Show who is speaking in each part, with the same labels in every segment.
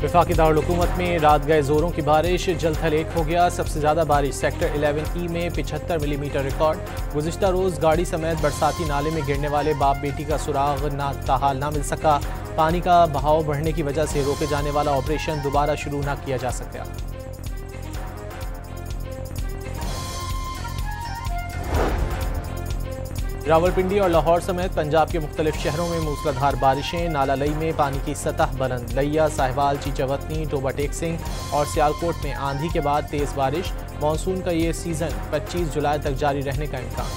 Speaker 1: वफाकी दारुल-हुकूमत में रात गए जोरों की बारिश, जल्द हलेक हो गया। सबसे ज़्यादा बारिश सेक्टर 11E में 75 मिलीमीटर रिकॉर्ड। गुज़िश्ता रोज़ गाड़ी समेत बरसाती नाले में गिरने वाले बाप बेटी का सुराग ताहाल ना मिल सका। पानी का बहाव बढ़ने की वजह से रोके जाने वाला ऑपरेशन दोबारा शुरू न किया जा सका। रावलपिंडी और लाहौर समेत पंजाब के मुख्तलिफ शहरों में मूसलाधार बारिशें। नाला लई में पानी की सतह बुलंद। लिया, साहिवाल, चीचावतनी, टोबा टेक सिंह और सियालकोट में आंधी के बाद तेज बारिश। मानसून का ये सीजन 25 जुलाई तक जारी रहने का इम्कान।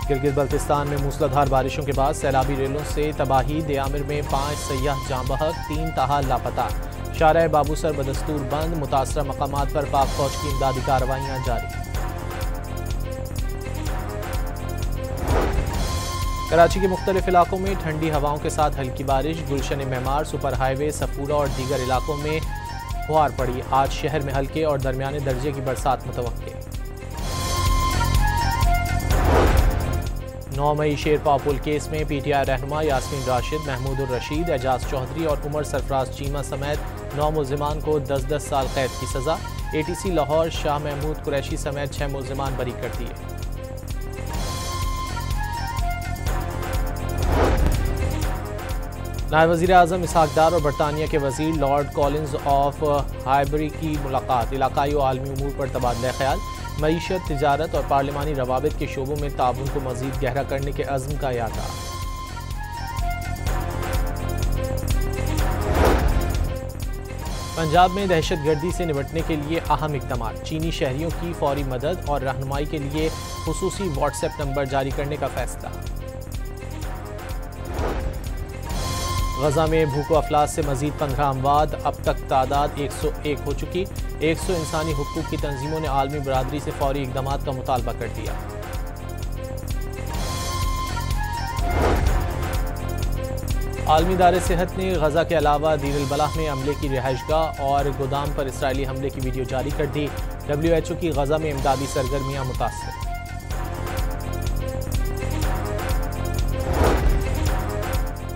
Speaker 1: गिलगित बल्तिस्तान में मूसलाधार बारिशों के बाद सैलाबी रेलों से तबाही। दयामिर में 5 सयाह जाँ बहक, 3 ताहाल लापता। शारा बाबूसर बदस्तूर बंद। मुतासरा मकामात पर पाक फौज की इमदादी कार्रवाइयाँ जारी। कराची के मुख्तलिफ इलाकों में ठंडी हवाओं के साथ हल्की बारिश। गुलशन मेमार, सुपर हाईवे, सफूरा और दीगर इलाकों में फुहार पड़ी। आज शहर में हल्के और दरमियाने दर्जे की बरसात मुतवक्के। 9 मई शेरपाव पुल केस में PTI रहनुमा यास्मीन राशिद, महमूद रशीद, एजाज चौधरी और उमर सरफराज चीमा समेत 9 मुल्जिमान को 10-10 साल कैद की सजा। ATC लाहौर शाह महमूद कुरैशी समेत 6 मुल्जिमान बरी कर दिए। नायब वज़ीर आज़म इसहाक डार और बरतानिया के वज़ीर लॉर्ड कॉलिंस ऑफ हाइबरी की मुलाकात। इलाकाई और आलमी उमूर पर तबादला ख्याल। मईशत, तिजारत और पार्लिमानी रवाबित के शोबों में ताउन को मज़ीद गहरा करने के अज़्म का यादा। पंजाब में दहशत गर्दी से निपटने के लिए अहम इक़दाम। चीनी शहरियों की फौरी मदद और रहनुमाई के लिए खुसूसी व्हाट्सएप नंबर जारी करने का फैसला। गजा में भूख अफलास से मजीद 15 अमवात। अब तक तादाद 101 हो चुकी। 100 इंसानी हुकूक की तंजीमों ने आलमी बरादरी से फौरी इक़दाम का मुतालबा कर दिया। आलमी इदारे सेहत ने गजा के अलावा दीर अल बलाह में अमले की रिहाइशगाह और गोदाम पर इसराइली हमले की वीडियो जारी कर दी। WHO की गजा में इमदादी सरगर्मियां मुतासर।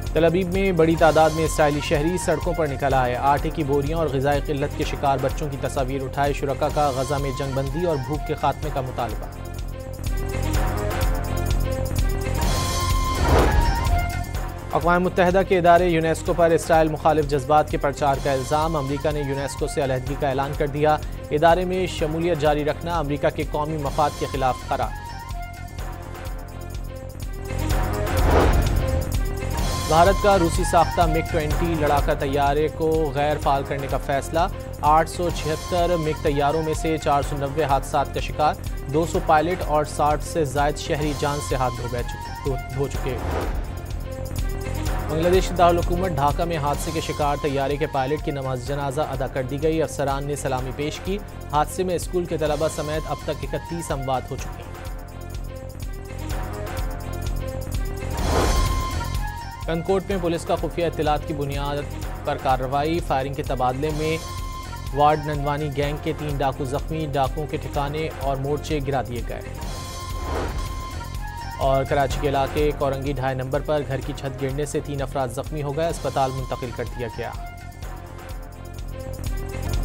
Speaker 1: तल अबीब में बड़ी तादाद में इसराइली शहरी सड़कों पर निकल आए। आटे की बोरियां और ग़िज़ाई क़िल्लत के शिकार बच्चों की तस्वीर उठाए। शुरका का गजा में जंगबंदी और भूख के खात्मे का मुतालबा। अक़वाम मुत्तहिदा के इदारे यूनेस्को पर इसराइल मुखालिफ जज्बात के प्रचार का इल्ज़ाम। अमरीका ने यूनेस्को से अलहदगी का ऐलान कर दिया। इदारे में शमूलियत जारी रखना अमरीका के कौमी मफाद के खिलाफ करार। भारत का रूसी साख्ता MiG-20 लड़ाका तैयारे को गैर फाल करने का फैसला। 876 MiG तैयारों में से 490 हादसात का शिकार। 200 पायलट और 60 से ज़ायद शहरी जान से हाथ धो चुके। बांग्लादेश दारुल-हुकूमत ढाका में हादसे के शिकार तैयारे के पायलट की नमाज जनाजा अदा कर दी गई। अफसरान ने सलामी पेश की। हादसे में स्कूल के तलबा समेत अब तक 31 अमवात हो चुकी हैं। कनकोट में पुलिस का खुफिया इत्तलात की बुनियाद पर कार्रवाई। फायरिंग के तबादले में वार्ड नंदवानी गैंग के 3 डाकू जख्मी। डाकुओं के ठिकाने और मोर्चे गिरा दिए गए। और कराची के इलाके कोरंगी 2.5 नंबर पर घर की छत गिरने से 3 अफराद जख्मी हो गए। अस्पताल मुंतकिल कर दिया गया।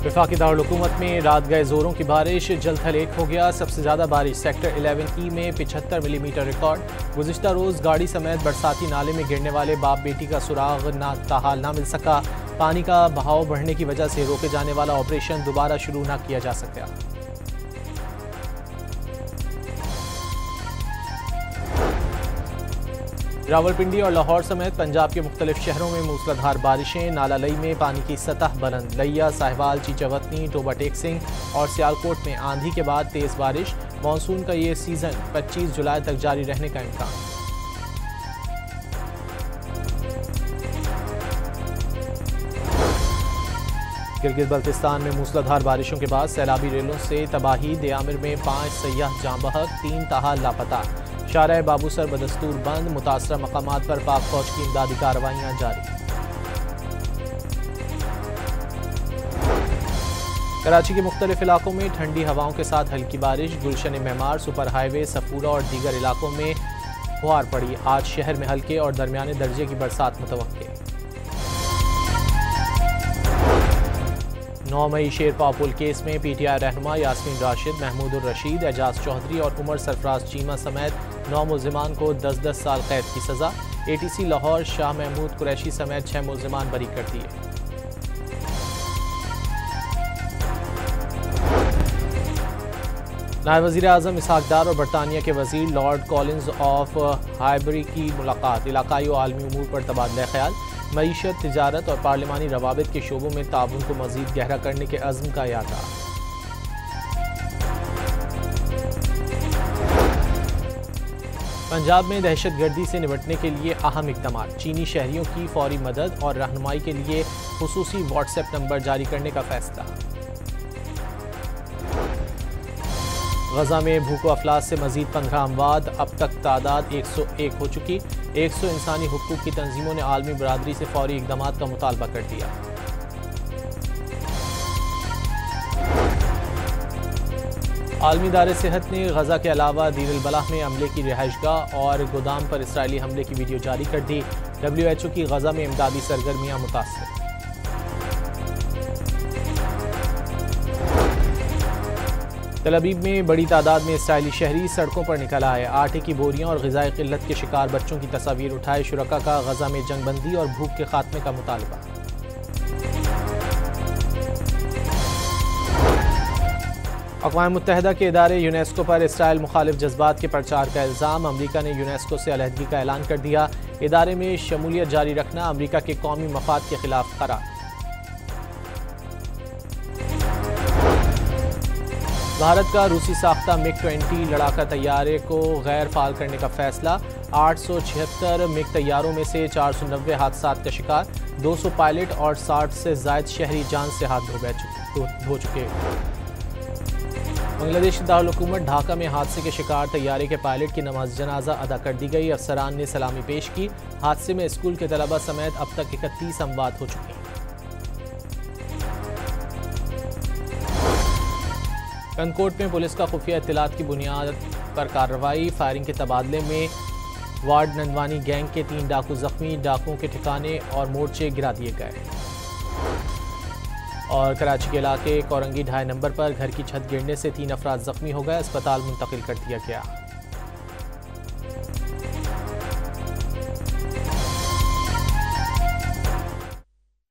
Speaker 1: वफाकी दारुल-हुकूमत में रात गए जोरों की बारिश, जल्द हलेक हो गया। सबसे ज़्यादा बारिश सेक्टर 11E में 75 मिलीमीटर रिकॉर्ड। गुज़िश्ता रोज़ गाड़ी समेत बरसाती नाले में गिरने वाले बाप बेटी का सुराग ताहाल ना मिल सका। पानी का बहाव बढ़ने की वजह से रोके जाने वाला ऑपरेशन दोबारा शुरू न किया जा सका। रावलपिंडी और लाहौर समेत पंजाब के मुख्तलिफ शहरों में मूसलाधार बारिशें। नाला लई में पानी की सतह बुलंद। लिया, साहिवाल, चीचावतनी, टोबा टेक सिंह और सियालकोट में आंधी के बाद तेज बारिश। मानसून का ये सीजन 25 जुलाई तक जारी रहने का इम्कान। गिलगित बल्तिस्तान में मूसलाधार बारिशों के बाद सैलाबी रेलों से तबाही। दयामिर में 5 सयाह जाँ बहक, 3 ताहाल लापता। शारा बाबूसर बदस्तूर बंद। मुतासरा मकामात पर पाक फौज की इमदादी कार्रवाइयाँ जारी। कराची के मुख्तलिफ इलाकों में ठंडी हवाओं के साथ हल्की बारिश। गुलशन मेमार, सुपर हाईवे, सफूरा और दीगर इलाकों में फुहार पड़ी। आज शहर में हल्के और दरमियाने दर्जे की बरसात मुतवक्के। 9 मई शेरपाव पुल केस में पीटीआई रहनुमा यास्मीन राशिद, महमूद रशीद, एजाज चौधरी और उमर सरफराज चीमा समेत 9 मुल्जिमान को 10-10 साल कैद की सजा। एटीसी लाहौर शाह महमूद कुरैशी समेत 6 मुल्जिमान बरी कर दिए। नायब वज़ीर आज़म इसहाक डार और बरतानिया के वज़ीर लॉर्ड कॉलिंस ऑफ हाइबरी की मुलाकात। इलाकाई और आलमी उमूर पर तबादला ख्याल। मईशत, तिजारत और पार्लिमानी रवाबित के शोबों में ताउन को मज़ीद गहरा करने के अज़्म का यादा। पंजाब में दहशत गर्दी से निपटने के लिए अहम इक़दाम। चीनी शहरियों की फौरी मदद और रहनुमाई के लिए खुसूसी व्हाट्सएप नंबर जारी करने का फैसला। गजा में भूख अफलास से मजीद 15 अमवात, अब तक तादाद 101 हो चुकी। 100 इंसानी हुकूक की तंजीमों ने आलमी बरादरी से फौरी इक़दाम का मुतालबा कर दिया। आलमी इदारे सेहत ने गजा के अलावा दीर अल बलाह में अमले की रिहाइशगाह और गोदाम पर इसराइली हमले की वीडियो जारी कर दी। WHO की गजा में इमदादी सरगर्मियां मुतासर। तल अबीब में बड़ी तादाद में इसराइली शहरी सड़कों पर निकल आए। आटे की बोरियां और ग़िज़ाई क़िल्लत के शिकार बच्चों की तस्वीर उठाए। शुरका का गजा में जंगबंदी और भूख के खात्मे का मुतालबा। अक़वाम मुत्तहिदा के इदारे यूनेस्को पर इसराइल मुखालिफ जज्बात के प्रचार का इल्ज़ाम। अमरीका ने यूनेस्को से अलहदगी का ऐलान कर दिया। इदारे में शमूलियत जारी रखना अमरीका के कौमी मफाद के खिलाफ करार। भारत का रूसी साख्ता मिग-20 लड़ाका तैयारे को गैर फाल करने का फैसला। 876 मिग तैयारों में से 490 हादसात का शिकार। 200 पायलट और 60 से ज़ायद शहरी जान से हाथ धो चुके। बांग्लादेश की दारुल हुकूमत ढाका में हादसे के शिकार तैयारे के पायलट की नमाज जनाजा अदा कर दी गई। अफसरान ने सलामी पेश की। हादसे में स्कूल के तलबा समेत अब तक 31 अमवात हो चुके हैं। कनकोट में पुलिस का खुफिया इत्तलात की बुनियाद पर कार्रवाई। फायरिंग के तबादले में वार्ड नंदवानी गैंग के 3 डाकू जख्मी। डाकुओं के ठिकाने और मोर्चे गिरा दिए गए। और कराची के इलाके कोरंगी 2.5 नंबर पर घर की छत गिरने से 3 अफराद जख्मी हो गए। अस्पताल मुंतकिल कर दिया गया।